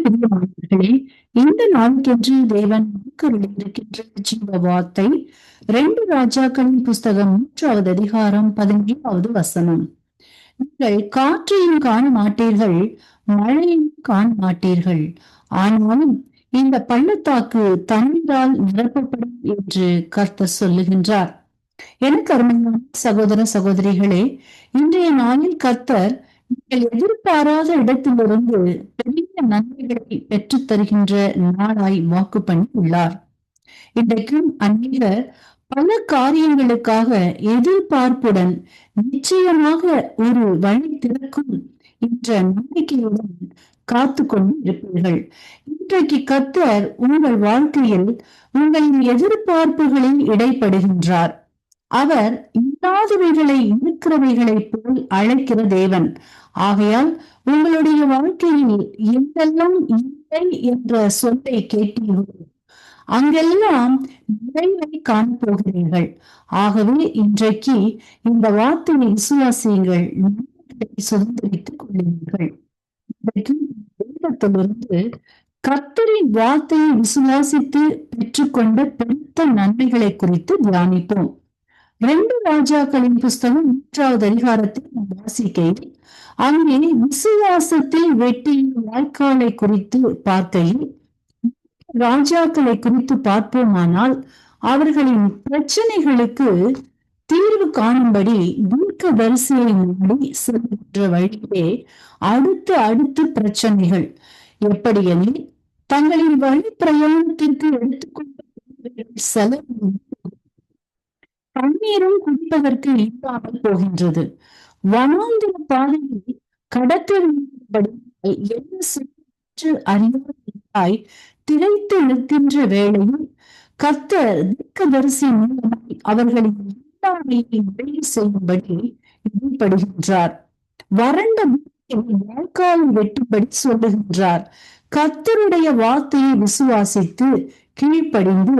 பிரியமானவர்களே, இந்த நாளுக்கென்று தேவன் இருக்கின்ற ஜீவ வார்த்தை 2 ராஜாக்களின் புஸ்தகம் 3வது அதிகாரம் 17வது வசனம். நீங்கள் காற்றையும் காண மாட்டீர்கள், மழையையும் காண மாட்டீர்கள், ஆனாலும் இந்த பள்ளத்தாக்கு தண்ணீரால் நிரப்பப்படும் என்று கர்த்தர் சொல்லுகின்றார். எனக்கு அருமையான சகோதர சகோதரிகளே, இன்றைய நாளில் கர்த்தர் நீங்கள் எதிர்பாராத இடத்திலிருந்து பெரிய நன்மைகளை பெற்றுத் தருகின்ற நாளாய் வாக்கு பண்ணி உள்ளார். இன்றைக்கும் அநேகர் பல காரியங்களுக்காக எதிர்பார்ப்புடன் நிச்சயமாக ஒரு வழி திறக்கும் என்ற நம்பிக்கையுடன் காத்து கொண்டு இருப்பீர்கள். இன்றைக்கு கர்த்தர் உங்கள் வாழ்க்கையில் உங்களின் எதிர்பார்ப்புகளில் இடைப்படுகின்றார். அவர் இல்லாதவைகளை இருக்கிறவைகளை போல் அழைக்கிற தேவன். ஆகையால் உங்களுடைய வாழ்க்கையில் எங்கெல்லாம் இல்லை என்ற சொல்லை கேட்டீர்களோ அங்கெல்லாம் நிறைவை காணப்போகிறீர்கள். ஆகவே இன்றைக்கு இந்த வார்த்தையை விசுவாசியுங்கள், சுதந்திரித்துக் கொள்ளுங்கள். இன்றைக்கு வேதத்திலிருந்து கர்த்தரின் வார்த்தையை விசுவாசித்து பெற்றுக்கொண்ட பெருத்த நன்மைகளை குறித்து தியானிப்போம். 2 ராஜாக்களின் புஸ்தகம் 3வது அதிகாரத்தை நாம் வாசிக்கையில் அங்கே விசுவாசத்தில் வெட்டிய வாய்க்காலை குறித்து பார்க்கையில் ராஜாக்களை குறித்து பார்ப்போமானால் அவர்களின் பிரச்சனைகளுக்கு தீர்வு காணும்படி தீர்க்கதரிசியை நாடி செல்கின்ற வழியே அடுத்து பிரச்சனைகள். எப்படியெனில் தங்களின் வழி பிரயாணத்திற்கு எடுத்துக்கொண்ட செலவு தண்ணீரும் குடிப்பதற்கு இல்லாமல் போகின்றது. வனாந்திர பாதையை கடற்கரைப்படி என்ன செய்ய அறியாய் திளைத்து நிற்கின்ற வேளையில் கர்த்தர் தீர்க்கதரிசி மூலமாய் அவர்களின் இல்லாமையை நிறைவு செய்யும்படி ஈடுபடுகின்றார். வறண்ட வாய்க்காலை வெட்டும்படி சொல்லுகின்றார். கர்த்தருடைய வார்த்தையை விசுவாசித்து கீழ்ப்படிந்து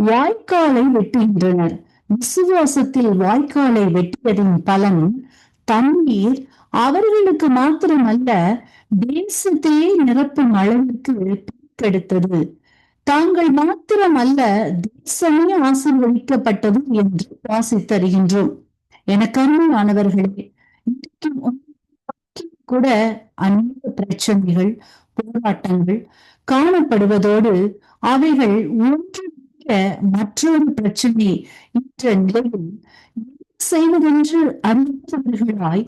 வாய்க்காலை வெட்டுகின்றனர். விசுவாசத்தில் வாய்க்காலை வெட்டியதின் பலன் தண்ணீர் அவர்களுக்கு மாத்திரமல்ல தேசத்தையே நிரப்பும் அளவுக்கு பெருக்கெடுத்தது. தாங்கள் மாத்திரமல்ல தேசமே ஆசீர்வதிக்கப்பட்டது என்று வாசித்தருகின்றோம். எனக்கு அருமையானவர்களே, கூட அநேக பிரச்சனைகள் போராட்டங்கள் காணப்படுவதோடு அவைகள் ஒன்று மற்றொரு பிரச்சனை என்ற நிலையில் செய்வதென்று அறிந்தவர்களாய்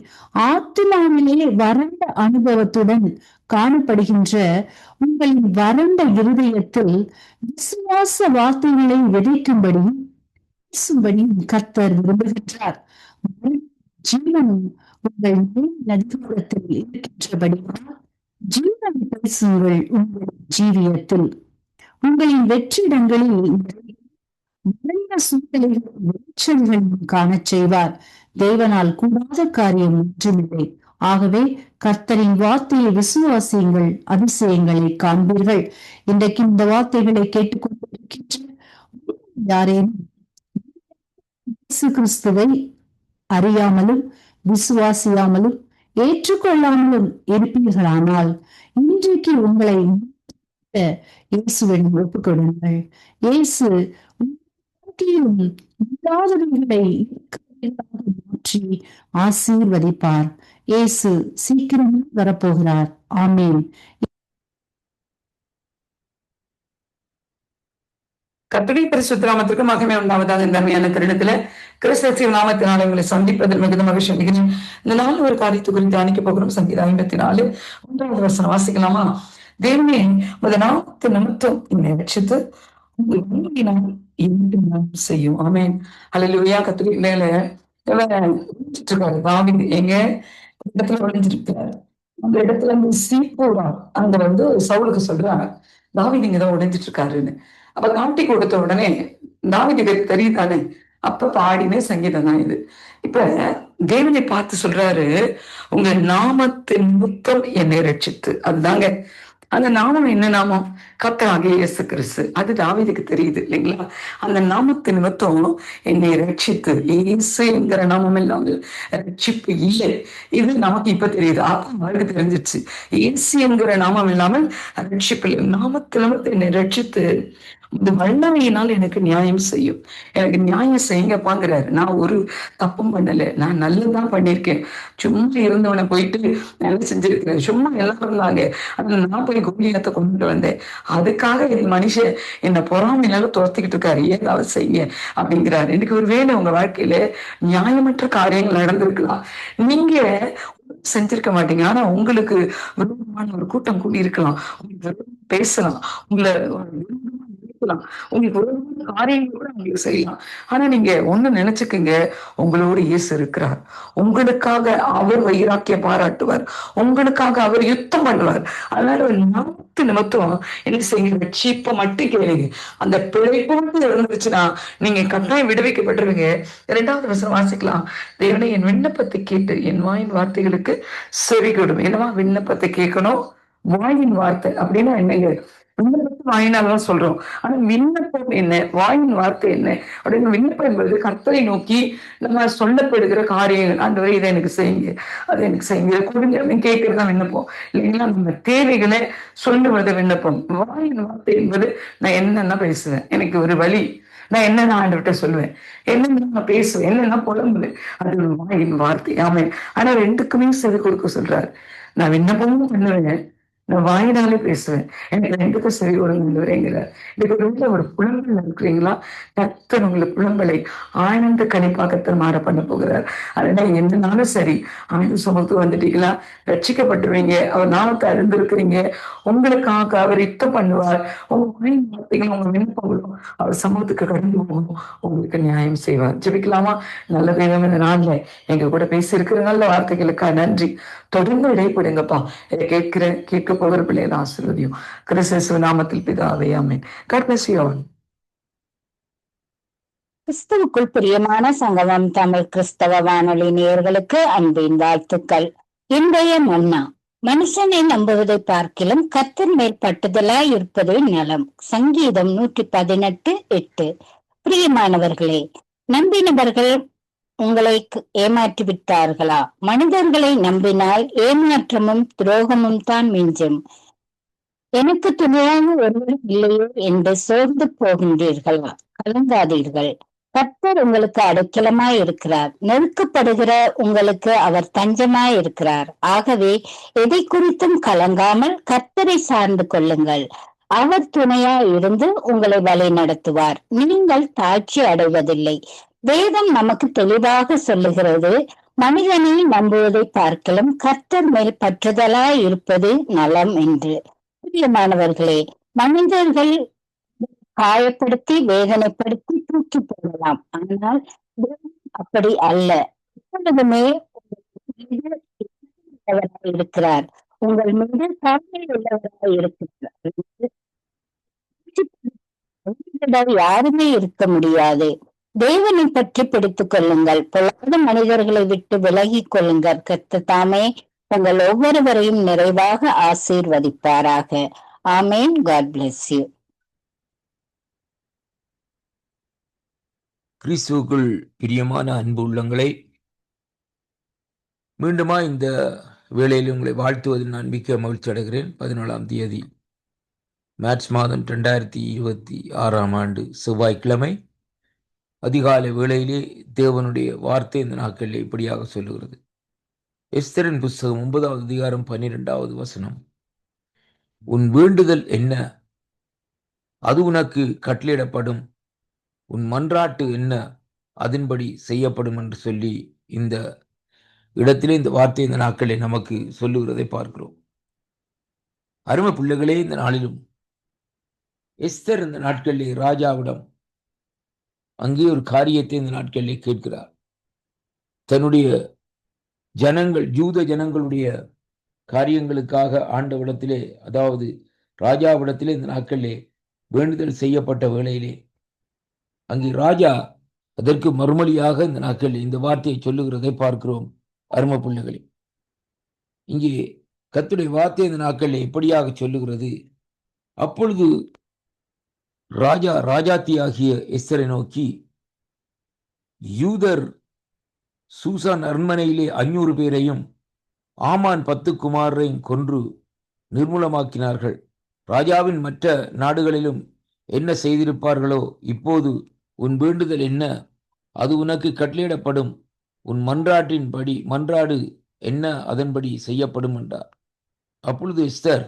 ஆத்மாவிலே வறண்ட அனுபவத்துடன் காணப்படுகின்ற உங்களின் வறண்ட இருதயத்தில் விசுவாச வார்த்தைகளை விதைக்கும்படி கர்த்தர் விரும்புகின்றார். ஜீவனும் உங்கள் நதிபுரத்தில் இருக்கின்றபடியால் ஜீவன் பேசுங்கள். உங்கள் ஜீவியத்தில் உங்களின் வெற்றிடங்களில் நிறைய சூழ்நிலைகளும் வெளிச்சல்களும் காண செய்வார். தேவனால் கூடாத காரியம் ஒன்றுமில்லை. ஆகவே கர்த்தரின் வார்த்தையை விசுவாசியுங்கள், அதிசயங்களை காண்பீர்கள். இன்றைக்கு இந்த வார்த்தைகளை கேட்டுக்கொண்டிருக்கின்ற யாரேனும் இயேசு கிறிஸ்துவை அறியாமலும் விசுவாசியாமலும் ஏற்றுக்கொள்ளாமலும் இருப்பீர்களானால் இன்றைக்கு உங்களை இயேசுவிடம் ஒப்புக் கொடுங்கள். இயேசு இல்லாதவர்களை மாற்றி ஆசீர்வதிப்பார். இயேசு சீக்கிரமே வரப்போகிறார். ஆமேன். கர்த்தருடைய பரிசுத்த நாமத்திற்கு மகிமை உண்டாவதாக. இந்த அருமையான தருணத்துல கிறிஸ்து நாமத்தினால உங்களை சந்திப்பதில் மிகுந்த மகிழ்ச்சி அடைகிறேன். இந்த நாள் ஒரு காரியத்தை குறித்து தியானிக்க போகிறோம். சங்கீதம் 54 1வது வசனம் வாசிக்கலாமா? தேவனே உமது நாமத்து நிமித்தம் என்னை ரட்சித்து செய்யும். ஆமேன். அல்லேலூயா. கர்த்தருடைய இருக்காரு தாவீது எங்க இடத்துல ஒளிஞ்சிருக்கிறாரு. அந்த இடத்துல இருந்து சீப்போரா அங்க சவுலுக்கு சொல்றாங்க, தாவீது இங்கதான் ஒளிஞ்சிட்டு இருக்காருன்னு. அப்ப காட்டி கொடுத்த உடனே தாவீது தெரியுதானே, அப்ப பாடினே சங்கீதம் தான் இது. இப்ப தேவனை பார்த்து சொல்றாரு, உங்க நாமத்தின் முத்தம் என்னை ரட்சித்து. அதுதாங்க அந்த நாமம் என்ன நாமம்? கர்த்தராகிய இயேசு கிறிஸ்து. அது தாவீதுக்கு தெரியுது இல்லைங்களா? அந்த நாமத்து நிமித்தம் என்னை ரட்சித்து, இயேசு என்கிற நாமம் இல்லாமல் ரட்சிப்பு இல்லை. இது நமக்கு இப்ப தெரியுது. அவருக்கு தெரிஞ்சிருச்சு. இயேசு என்கிற நாமம் இல்லாமல் ரட்சிப்பு இல்லை. நாமத்து நிமித்தம் என்னை ரட்சித்து இந்த வல்லமையினால் எனக்கு நியாயம் செய்யும். எனக்கு நியாயம் செய்யுங்கப்பாங்கிறாரு. நான் ஒரு தப்பும் பண்ணல. நான் நல்லதுதான் பண்ணியிருக்கேன். சும்மா இருந்தவனை போயிட்டு நல்லா செஞ்சிருக்கிறேன். சும்மா எல்லாம் இருந்தாங்க. அதுல நான் போய் கோலியாத்தை கொண்டுட்டு வந்தேன். அதுக்காக இந்த மனுஷன் என்னை பொறாமையினால துரத்திக்கிட்டு இருக்காரு. ஏதாவது செய்யுங்க அப்படிங்கிறாரு. எனக்கு ஒரு வேலை உங்க வாழ்க்கையில நியாயமற்ற காரியங்கள் நடந்திருக்கலாம். நீங்க செஞ்சிருக்க மாட்டீங்க. ஆனா உங்களுக்கு விரோதமான ஒரு கூட்டம் கூடி இருக்கலாம். உங்களுக்கு விரோதமா பேசலாம். உங்களை விரோதமா நினைக்கலாம். உங்களுக்கு விரோதமான காரியங்கள் கூட உங்களுக்கு செய்யலாம். ஆனா நீங்க ஒண்ணு நினைச்சுக்குங்க, உங்களோடு இயேசு இருக்கிறார். உங்களுக்காக அவர் வைராக்கியம் பாராட்டுவார். உங்களுக்காக அவர் யுத்தம் பண்ணுவார். அதனால ஒரு நாமத்து நிமித்தம் என்ன செய்யுங்க, ரட்சிப்பை மட்டும் கேளுங்க. அந்த பிழைப்பு மட்டும் இருந்துச்சுன்னா நீங்க கட்டாயம் விடுவிக்கப்பட்டுருவீங்க. 2வது வசனம் வாசிக்கலாம். தேவனே, என் விண்ணப்பத்தை கேட்டு என் வாயின் வார்த்தைகளுக்கு செவி கொடும். என்னவா விண்ணப்பத்தை கேட்கணும்? வாயின் வார்த்தை அப்படின்னா என்னங்க? விண்ணப்பத்தை வாயினால்தான் சொல்றோம். ஆனா விண்ணப்பம் என்ன, வாயின் வார்த்தை என்ன அப்படின்னு? விண்ணப்பம் என்பது கர்த்தரை நோக்கி நம்ம சொல்லப்படுகிற காரியங்கள். ஆண்டவரே இதை எனக்கு செய்யுங்க, அதை எனக்கு செய்யுங்க, இதை கொடுங்க அப்படின்னு கேட்கறது தான் விண்ணப்பம் இல்லைங்களா? நம்ம தேவைகளை சொல்லுவது விண்ணப்பம். வாயின் வார்த்தை என்பது நான் என்னென்ன பேசுவேன், எனக்கு ஒரு வழி, நான் என்னென்ன ஆண்டவர்கிட்ட சொல்லுவேன், என்னென்ன நான் பேசுவேன், என்னென்ன புலம்புவேன், அது ஒரு வாயின் வார்த்தை. ஆமே. ஆனா ரெண்டுக்குமே செவி கொடுக்க சொல்றாரு. நான் விண்ணப்பமும் பண்ணுவேன், நான் வாயினாலே பேசுவேன், எனக்கு ரெண்டுக்கும் செவி கொடுங்கிறார். இதுக்கு ரொம்ப ஒரு புலம்பல் இருக்கிறீங்களா? கர்த்தர் உங்களுக்கு புலம்பலை ஆனந்த கணிப்பாக்கத்தை மாற பண்ண போகிறார். அதனால என்னனாலும் சரி, ஆண்டு சுமத்து வந்துட்டீங்களா, ரட்சிக்கப்பட்டுருவீங்க. அவர் நாமத்தை அறிந்திருக்கிறீங்க. உங்களுக்காக அவர் யுத்தம் பண்ணுவார். உங்க வாயின் வார்த்தைகளும் உங்க விண்ணப்பங்களும் அவர் சமூகத்துக்கு கடந்து போகும். உங்களுக்கு நியாயம் செய்வார். ஜெபிக்கலாமா? நல்ல தெய்வம், இந்த நாள்ல எங்க கூட பேசி இருக்கிற நல்ல வார்த்தைகளுக்காக நன்றி. தொடர்ந்து இடைப்படுங்கப்பா. இதை கேட்க போகிற பிள்ளைகளை ஆசீர்வதியும். கிறிஸ்து நாமத்தில் பிதாவே, ஆமென். God bless you all. கிறிஸ்துவுக்குள் பிரியமான சங்கமம் தமிழ் கிறிஸ்தவ வானொலி நேயர்களுக்கு அன்பின் வாழ்த்துக்கள். இன்றைய மன்னா, மனுஷனை நம்புவதை பார்க்கிலும் கர்த்தர் மேல் பட்டுதலாய் இருப்பதே நலம். சங்கீதம் 118:8. பிரியமானவர்களே, நம்பினவர்கள் உங்களை ஏமாற்றி விட்டார்களா? மனிதர்களை நம்பினால் ஏமாற்றமும் துரோகமும் தான் மிஞ்சும். எனக்கு துணையாக ஒருவரும் இல்லையோ என்று சோர்ந்து போகின்றீர்களா? கலங்காதீர்கள். கர்த்தர் உங்களுக்கு அடைக்கலமாய் இருக்கிறார். நெருக்கப்படுகிற உங்களுக்கு அவர் தஞ்சமாய் இருக்கிறார். ஆகவே எதை குறித்தும் கலங்காமல் கர்த்தரை சார்ந்து கொள்ளுங்கள். அவர் துணையாய் இருந்து உங்களை வழி நடத்துவார். நீங்கள் தாழ்ச்சி அடைவதில்லை. வேதம் நமக்கு தெளிவாக சொல்லுகிறது, மனிதனை நம்புவதை பார்க்கலும் கர்த்தர் மேல் பற்றுதலாய் இருப்பது நலம் என்று. பிரியமானவர்களே, மனிதர்கள் காயப்படுத்தி வேதனைப்படுத்தி தூக்கி போடலாம். ஆனால் அப்படி அல்ல. எப்பொழுதுமே இருக்கிறார். உங்கள் மீது கருணை உள்ளவராக இருக்கிறார். யாருமே இருக்க முடியாது. தேவனை பற்றி பிடித்துக் கொள்ளுங்கள். பொல்லாத மனிதர்களை விட்டு விலகிக் கொள்ளுங்கள். கர்த்தர் தாமே உங்கள் ஒவ்வொருவரையும் நிறைவாக ஆசீர்வதிப்பாராக. ஆமேன். God bless you. கிறிஸ்துவுக்குள் பிரியமான அன்பு உள்ளங்களை, மீண்டுமா இந்த வேளையில் உங்களை வாழ்த்துவதில் நான் மிக்க மகிழ்ச்சி அடைகிறேன். 14ஆம் தேதி மார்ச் மாதம் 2026ஆம் ஆண்டு செவ்வாய்க்கிழமை அதிகாலை வேளையிலே தேவனுடைய வார்த்தை இந்த நாட்களில் இப்படியாக சொல்லுகிறது. எஸ்தரின் புஸ்தகம் 9வது அதிகாரம் 12வது வசனம். உன் வேண்டுதல் என்ன? அது உனக்கு கட்டளையிடப்படும். உன் மன்றாட்டு என்ன? அதன்படி செய்யப்படும் என்று சொல்லி இந்த இடத்திலே இந்த வார்த்தை இந்த நாட்களில் நமக்கு சொல்லுகிறதை பார்க்கிறோம். அருமை பிள்ளைகளே, இந்த நாளிலும் எஸ்தர் இந்த நாட்களிலே ராஜாவிடம் அங்கே ஒரு காரியத்தை இந்த நாட்களிலே கேட்கிறார். தன்னுடைய ஜனங்கள், யூத ஜனங்களுடைய காரியங்களுக்காக ஆண்டவிடத்திலே, அதாவது ராஜாவிடத்திலே இந்த நாட்களிலே வேண்டுதல் செய்யப்பட்ட வேளையிலே அங்கே ராஜா அதற்கு மறுமொழியாக இந்த நாட்களில் இந்த வார்த்தையை சொல்லுகிறதை பார்க்கிறோம். அருமை பிள்ளைகளே, இங்கே கர்த்தருடைய வார்த்தை இந்த நாட்களில் இப்படியாக சொல்லுகிறது. அப்பொழுது ராஜாத்தியாகிய எஸ்தரை நோக்கி, யூதர் சூசான் அரண்மனையிலே 500 பேரையும் ஆமான் 10 குமாரரையும் கொன்று நிர்மூலமாக்கினார்கள். ராஜாவின் மற்ற நாடுகளிலும் என்ன செய்திருப்பார்களோ? இப்போது உன் வேண்டுதல் என்ன? அது உனக்கு கட்டளையிடப்படும். உன் மன்றாடு என்ன? அதன்படி செய்யப்படும் என்றார். அப்பொழுது எஸ்தர்,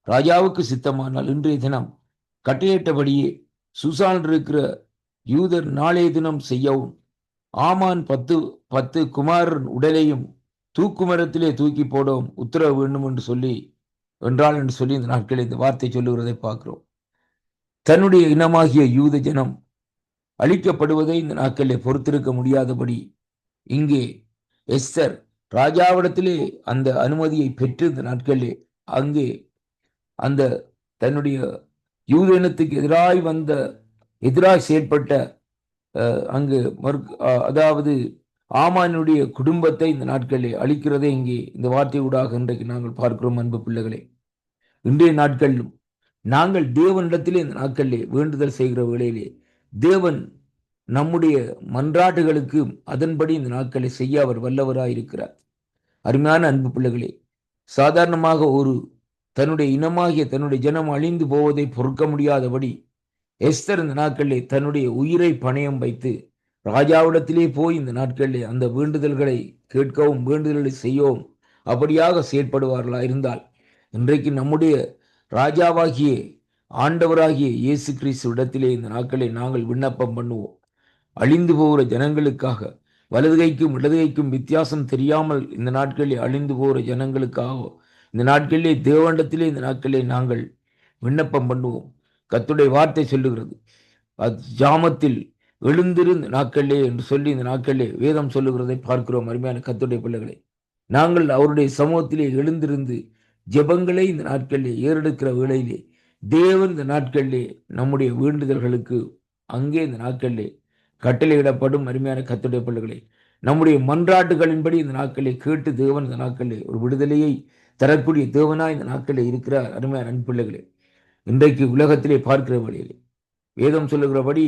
ராஜாவுக்கு சித்தமானால் இன்றைய தினம் கட்டளையிட்டபடியே சூசானில் இருக்கிற யூதர் நாளைய தினம் செய்யவும், ஆமான் 10 குமாரன் உடலையும் தூக்குமரத்திலே தூக்கி போடவும் உத்தரவு வேண்டும் என்று சொல்லி இந்த நாட்களில் இந்த வார்த்தை சொல்லுகிறதை பார்க்கிறோம். தன்னுடைய இனமாகிய யூத ஜனம் அழிக்கப்படுவதை இந்த நாட்களிலே பொறுத்திருக்க முடியாதபடி இங்கே எஸ்தர் ராஜாவிடத்திலே அந்த அனுமதியை பெற்று இந்த நாட்களிலே அங்கே அந்த தன்னுடைய யூத இனத்துக்கு எதிராய் செயல்பட்ட அங்கு அதாவது ஆமானுடைய குடும்பத்தை இந்த நாட்களிலே அழிக்கிறதை இங்கே இந்த வார்த்தையூடாக இன்றைக்கு நாங்கள் பார்க்கிறோம். அன்பு பிள்ளைகளே, இன்றைய நாட்களிலும் நாங்கள் தேவனிடத்திலே இந்த நாட்களிலே வேண்டுதல் செய்கிற வேளையிலே தேவன் நம்முடைய மன்றாட்டுகளுக்கு அதன்படி இந்த நாட்களை செய்ய அவர் வல்லவராய் இருக்கிறார். அருமையான அன்பு பிள்ளைகளே, சாதாரணமாக தன்னுடைய இனமாகிய தன்னுடைய ஜனம் அழிந்து போவதை பொறுக்க முடியாதபடி எஸ்தர் இந்த நாட்களிலே தன்னுடைய உயிரை பணயம் வைத்து ராஜாவிடத்திலே போய் இந்த நாட்களிலே அந்த வேண்டுதல்களை கேட்கவும் வேண்டுதல்களை செய்யவும் அப்படியாக செயற்படுவார்களா இருந்தால், இன்றைக்கு நம்முடைய ராஜாவாகிய ஆண்டவராகிய இயேசு கிறிஸ்து இடத்திலே இந்த நாட்களை நாங்கள் விண்ணப்பம் பண்ணுவோம். அழிந்து போகிற ஜனங்களுக்காக, வலது கைக்கும் இடது கைக்கும் வித்தியாசம் தெரியாமல் இந்த நாட்களில் அழிந்து போகிற ஜனங்களுக்காக இந்த நாட்களிலே தேவனிடத்திலே இந்த நாட்களிலே நாங்கள் விண்ணப்பம் பண்ணுவோம். கர்த்தருடைய வார்த்தை சொல்லுகிறது, ஜாமத்தில் எழுந்திருந்த நாட்களிலே என்று சொல்லி இந்த நாட்களிலே வேதம் சொல்லுகிறதை பார்க்கிறோம். அருமையான கர்த்தருடைய பிள்ளைகளை, நாங்கள் அவருடைய சமூகத்திலே எழுந்திருந்து ஜெபங்களை இந்த நாட்களிலே ஏறெடுக்கிற வேளையிலே தேவன் இந்த நாட்களிலே நம்முடைய வேண்டுதல்களுக்கு அங்கே இந்த நாட்களிலே கட்டளையிடப்படும். அருமையான கர்த்தருடைய பிள்ளைகளை, நம்முடைய மன்றாட்டுகளின்படி இந்த நாட்களை கேட்டு தேவன் இந்த நாட்களிலே ஒரு விடுதலையை தரக்கூடிய தேவனாய் இந்த நாட்களில் இருக்கிறார். அருமையான அன்பு பிள்ளைகளே, இன்றைக்கு உலகத்திலே பார்க்கிற வழியிலே வேதம் சொல்லுகிறபடி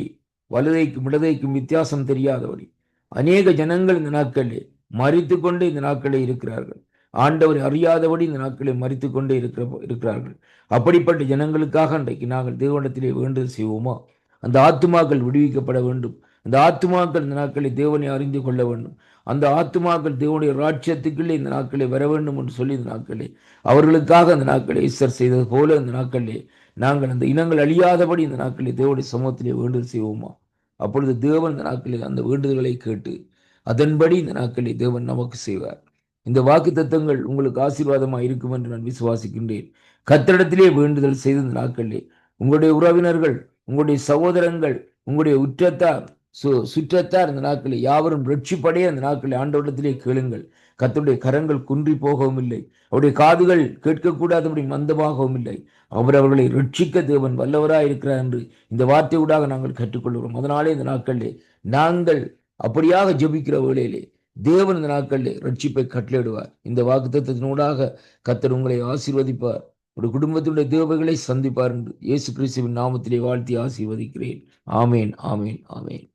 வலதைக்கும் இடதைக்கும் வித்தியாசம் தெரியாதபடி அநேக ஜனங்கள் இந்த நாட்களிலே மரித்து கொண்டே இந்த நாட்களில் இருக்கிறார்கள். ஆண்டவரை அறியாதபடி இந்த நாட்களில் மரித்து கொண்டே இருக்கிறார்கள். அப்படிப்பட்ட ஜனங்களுக்காக இன்றைக்கு நாங்கள் தேவனிடத்திலே வேண்டுதல் செய்வோமா? அந்த ஆத்துமாக்கள் விடுவிக்கப்பட வேண்டும். அந்த ஆத்துமாக்கள் இந்த நாட்களில் தேவனை அறிந்து கொள்ள வேண்டும். அந்த ஆத்துமாக்கள் தேவனுடைய ராஜ்யத்துக்குள்ளே இந்த நாட்களை வர வேண்டும் என்று சொல்லி இந்த நாட்களே அவர்களுக்காக அந்த நாட்களை ஈஸ்டர் செய்தது போல இந்த நாட்களிலே நாங்கள் அந்த இனங்கள் அழியாதபடி இந்த நாட்களில் தேவனுடைய சமூகத்திலே வேண்டுதல் செய்வோமா? அப்பொழுது தேவன் இந்த நாட்களில் அந்த வேண்டுதல்களை கேட்டு அதன்படி இந்த நாட்களில் தேவன் நமக்கு செய்வார். இந்த வாக்கு தத்தங்கள் உங்களுக்கு ஆசீர்வாதமாக இருக்கும் என்று நான் விசுவாசிக்கின்றேன். கர்த்தரிடத்திலே வேண்டுதல் செய்த இந்த நாட்களிலே உங்களுடைய உறவினர்கள், உங்களுடைய சகோதரங்கள், உங்களுடைய சுற்றத்தார் இந்த நாட்களில் யாவரும் ரட்சிப்படைய அந்த நாட்களில் ஆண்டவரிடத்திலே கேளுங்கள். கர்த்தருடைய கரங்கள் குன்றி போகவும் இல்லை, அவருடைய காதுகள் கேட்கக்கூடாதபடி மந்தமாகவும் இல்லை. அவர்களை ரட்சிக்க தேவன் வல்லவராய் இருக்கிறார் என்று இந்த வார்த்தையூடாக நாங்கள் கற்றுக்கொள்கிறோம். அதனாலே இந்த நாட்களிலே நாங்கள் அப்படியாக ஜெபிக்கிற வேளையிலே தேவன் இந்த நாட்களிலே ரட்சிப்பை கட்டளையிடுவார். இந்த வாக்குத்தத்தத்தினூடாக கர்த்தர் உங்களை ஆசீர்வதிப்பார். ஒரு குடும்பத்தினுடைய தேவைகளை சந்திப்பார் என்று இயேசு கிறிஸ்துவின் நாமத்திலே வாழ்த்தி ஆசீர்வதிக்கிறேன். ஆமேன், ஆமேன், ஆமேன்.